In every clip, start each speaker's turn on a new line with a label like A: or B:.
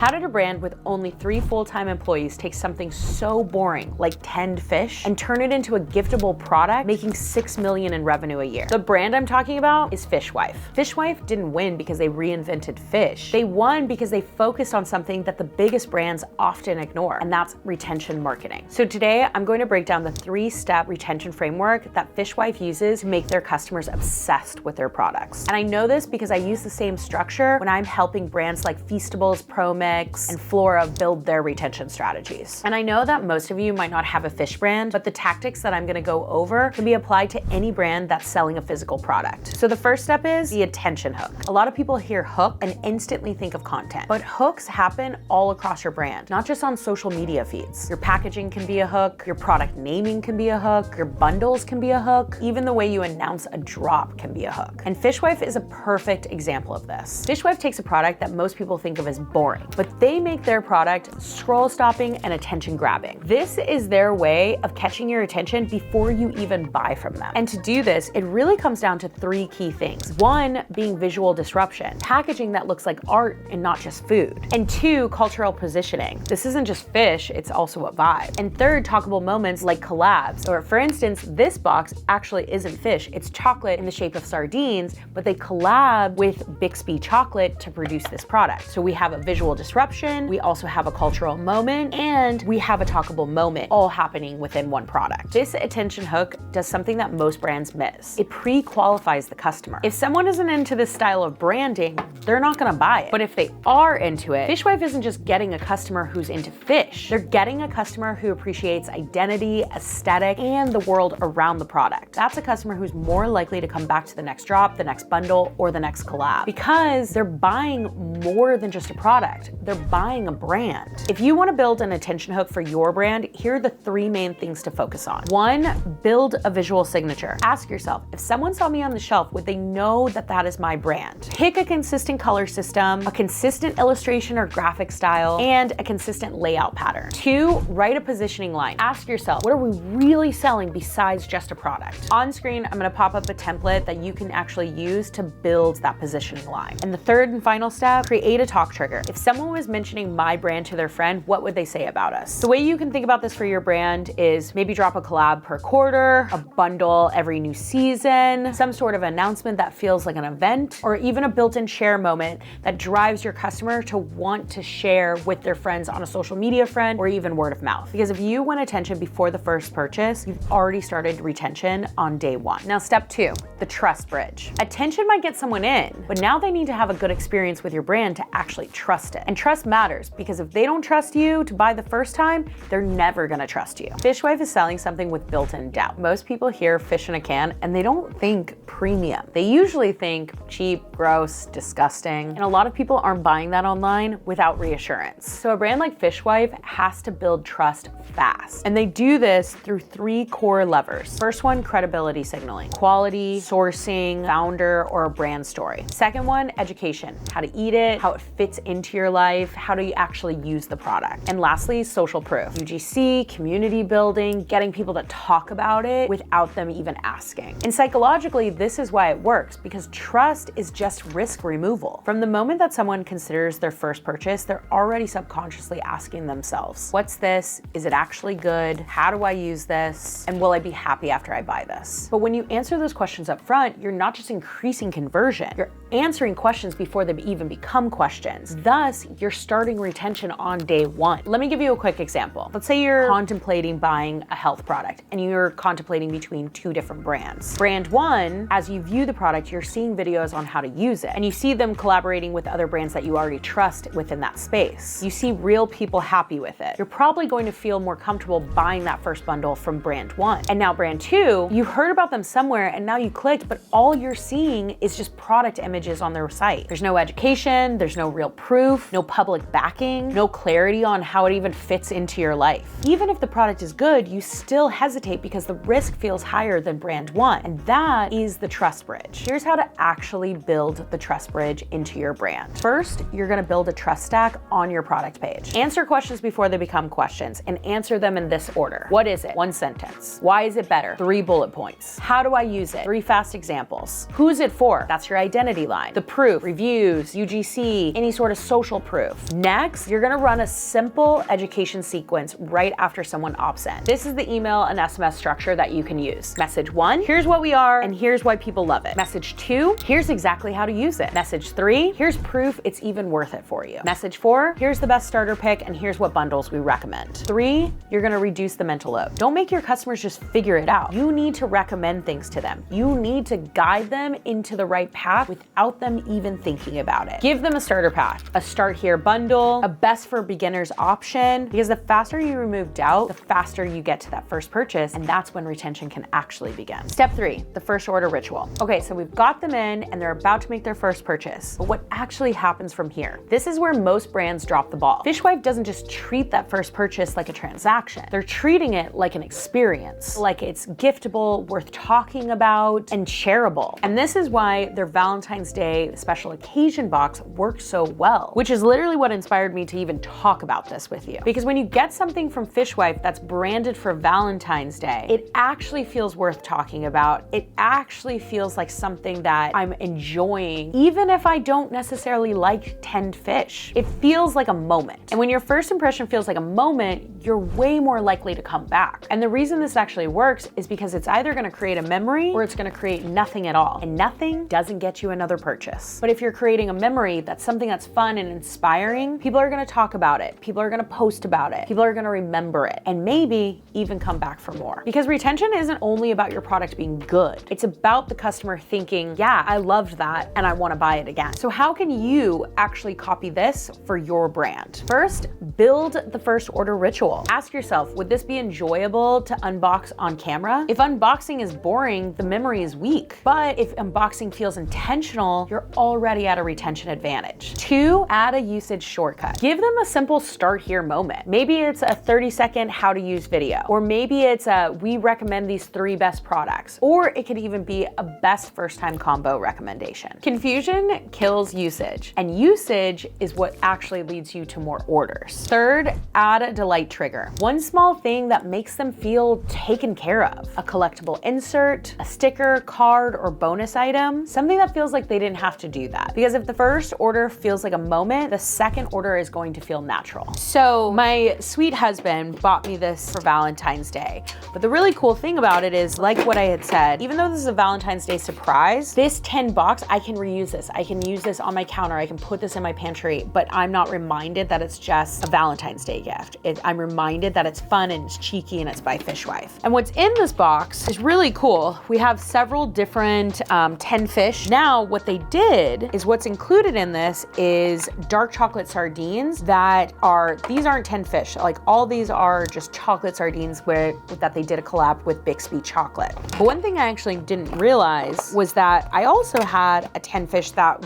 A: How did a brand with only 3 full-time employees take something so boring like tend fish and turn it into a giftable product, making $6 million in revenue a year? The brand I'm talking about is FishWife. FishWife didn't win because they reinvented fish. They won because they focused on something that the biggest brands often ignore, and that's retention marketing. So today, I'm going to break down the 3-step retention framework that FishWife uses to make their customers obsessed with their products. And I know this because I use the same structure when I'm helping brands like Feastables, ProMix, and Flora build their retention strategies. And I know that most of you might not have a fish brand, but the tactics that I'm gonna go over can be applied to any brand that's selling a physical product. So the first step is the attention hook. A lot of people hear hook and instantly think of content, but hooks happen all across your brand, not just on social media feeds. Your packaging can be a hook, your product naming can be a hook, your bundles can be a hook, even the way you announce a drop can be a hook. And FishWife is a perfect example of this. FishWife takes a product that most people think of as boring, but they make their product scroll stopping and attention grabbing. This is their way of catching your attention before you even buy from them. And to do this, it really comes down to 3 key things. 1, being visual disruption, packaging that looks like art and not just food. And 2, cultural positioning. This isn't just fish, it's also a vibe. And 3rd, talkable moments like collabs. Or for instance, this box actually isn't fish, it's chocolate in the shape of sardines, but they collab with Bixby chocolate to produce this product. So we have a visual disruption, we also have a cultural moment, and we have a talkable moment all happening within one product. This attention hook does something that most brands miss. It pre-qualifies the customer. If someone isn't into this style of branding, they're not gonna buy it. But if they are into it, FishWife isn't just getting a customer who's into fish, they're getting a customer who appreciates identity, aesthetic, and the world around the product. That's a customer who's more likely to come back to the next drop, the next bundle, or the next collab, because they're buying more than just a product. They're buying a brand. If you want to build an attention hook for your brand, here are the 3 main things to focus on. 1, build a visual signature. Ask yourself, if someone saw me on the shelf, would they know that that is my brand? Pick a consistent color system, a consistent illustration or graphic style, and a consistent layout pattern. 2, write a positioning line. Ask yourself, what are we really selling besides just a product? On screen, I'm going to pop up a template that you can actually use to build that positioning line. And the 3rd and final step, create a talk trigger. If someone was mentioning my brand to their friend, what would they say about us? The way you can think about this for your brand is maybe drop a collab per quarter, a bundle every new season, some sort of announcement that feels like an event, or even a built-in share moment that drives your customer to want to share with their friends on a social media friend or even word of mouth. Because if you win attention before the first purchase, you've already started retention on day 1. Now, step 2, the trust bridge. Attention might get someone in, but now they need to have a good experience with your brand to actually trust it. And trust matters, because if they don't trust you to buy the first time, they're never gonna trust you. FishWife is selling something with built-in doubt. Most people hear fish in a can and they don't think premium. They usually think cheap, gross, disgusting. And a lot of people aren't buying that online without reassurance. So a brand like FishWife has to build trust fast. And they do this through 3 core levers. First one, credibility signaling, quality, sourcing, founder, or a brand story. Second one, education, how to eat it, how it fits into your life, how do you actually use the product. And lastly, social proof, UGC, community building, getting people to talk about it without them even asking. And psychologically, this is why it works, because trust is just risk removal. From the moment that someone considers their first purchase, they're already subconsciously asking themselves, what's this? Is it actually good? How do I use this? And will I be happy after I buy this? But when you answer those questions up front, you're not just increasing conversion, you're answering questions before they even become questions. Thus, you're starting retention on day 1. Let me give you a quick example. Let's say you're contemplating buying a health product and you're contemplating between 2 different brands. Brand 1, as you view the product, you're seeing videos on how to use it, and you see them collaborating with other brands that you already trust within that space. You see real people happy with it. You're probably going to feel more comfortable buying that first bundle from brand 1. And now brand 2, you heard about them somewhere and now you clicked, but all you're seeing is just product images on their site. There's no education, there's no real proof, no public backing, no clarity on how it even fits into your life. Even if the product is good, you still hesitate because the risk feels higher than brand 1. And that is the trust bridge. Here's how to actually build the trust bridge into your brand. First, you're gonna build a trust stack on your product page. Answer questions before they become questions, and answer them in this order. What is it? 1 sentence. Why is it better? 3 bullet points. How do I use it? 3 fast examples. Who's it for? That's your identity storyline, the proof, reviews, UGC, any sort of social proof. Next, you're gonna run a simple education sequence right after someone opts in. This is the email and SMS structure that you can use. Message 1, here's what we are and here's why people love it. Message 2, here's exactly how to use it. Message 3, here's proof it's even worth it for you. Message 4, here's the best starter pick and here's what bundles we recommend. 3, you're gonna reduce the mental load. Don't make your customers just figure it out. You need to recommend things to them. You need to guide them into the right path without them even thinking about it. Give them a starter pack, a start here bundle, a best for beginners option, because the faster you remove doubt, the faster you get to that first purchase, and that's when retention can actually begin. Step 3, the first order ritual. Okay, so we've got them in and they're about to make their first purchase, but what actually happens from here? This is where most brands drop the ball. FishWife doesn't just treat that first purchase like a transaction. They're treating it like an experience, like it's giftable, worth talking about, and shareable. And this is why their Valentine's Day special occasion box works so well, which is literally what inspired me to even talk about this with you. Because when you get something from FishWife that's branded for Valentine's Day, it actually feels worth talking about. It actually feels like something that I'm enjoying, even if I don't necessarily like 10 fish. It feels like a moment. And when your first impression feels like a moment, you're way more likely to come back. And the reason this actually works is because it's either gonna create a memory or it's gonna create nothing at all. And nothing doesn't get you another purchase. But if you're creating a memory that's something that's fun and inspiring, people are gonna talk about it. People are gonna post about it. People are gonna remember it and maybe even come back for more. Because retention isn't only about your product being good. It's about the customer thinking, yeah, I loved that and I wanna buy it again. So how can you actually copy this for your brand? First, build the first order ritual. Ask yourself, would this be enjoyable to unbox on camera? If unboxing is boring, the memory is weak. But if unboxing feels intentional, you're already at a retention advantage. 2, add a usage shortcut. Give them a simple start here moment. Maybe it's a 30-second how to use video, or maybe it's a we recommend these 3 best products, or it could even be a best first time combo recommendation. Confusion kills usage, and usage is what actually leads you to more orders. 3rd, add a delight trigger. One small thing that makes them feel taken care of. A collectible insert, a sticker, card, or bonus item. Something that feels like they didn't have to do that. Because if the first order feels like a moment, the second order is going to feel natural. So my sweet husband bought me this for Valentine's Day. But the really cool thing about it is, like what I had said, even though this is a Valentine's Day surprise, this 10 bucks, I can reuse this. I can use this on my counter. I can put this in my pantry, but I'm not reminded that it's just a Valentine's Day gift. I'm reminded that it's fun and it's cheeky and it's by FishWife. And what's in this box is really cool. We have several different 10 fish. Now, what they did is what's included in this is dark chocolate sardines that are, these aren't 10 fish. Like all these are just chocolate sardines that they did a collab with Bixby Chocolate. But one thing I actually didn't realize was that I also had a 10 fish that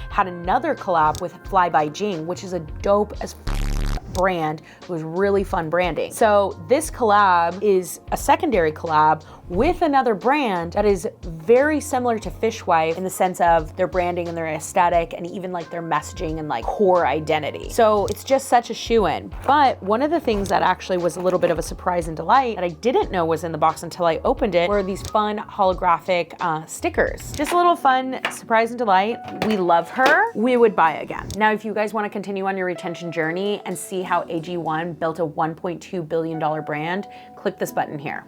A: had another collab with Fly by Jing, which is a dope as brand. It was really fun branding. So this collab is a secondary collab with another brand that is very similar to FishWife in the sense of their branding and their aesthetic and even like their messaging and like core identity. So it's just such a shoe-in. But one of the things that actually was a little bit of a surprise and delight that I didn't know was in the box until I opened it were these fun holographic stickers. Just a little fun surprise and delight. We love her. We would buy again. Now, if you guys want to continue on your retention journey and see how AG1 built a $1.2 billion brand, click this button here.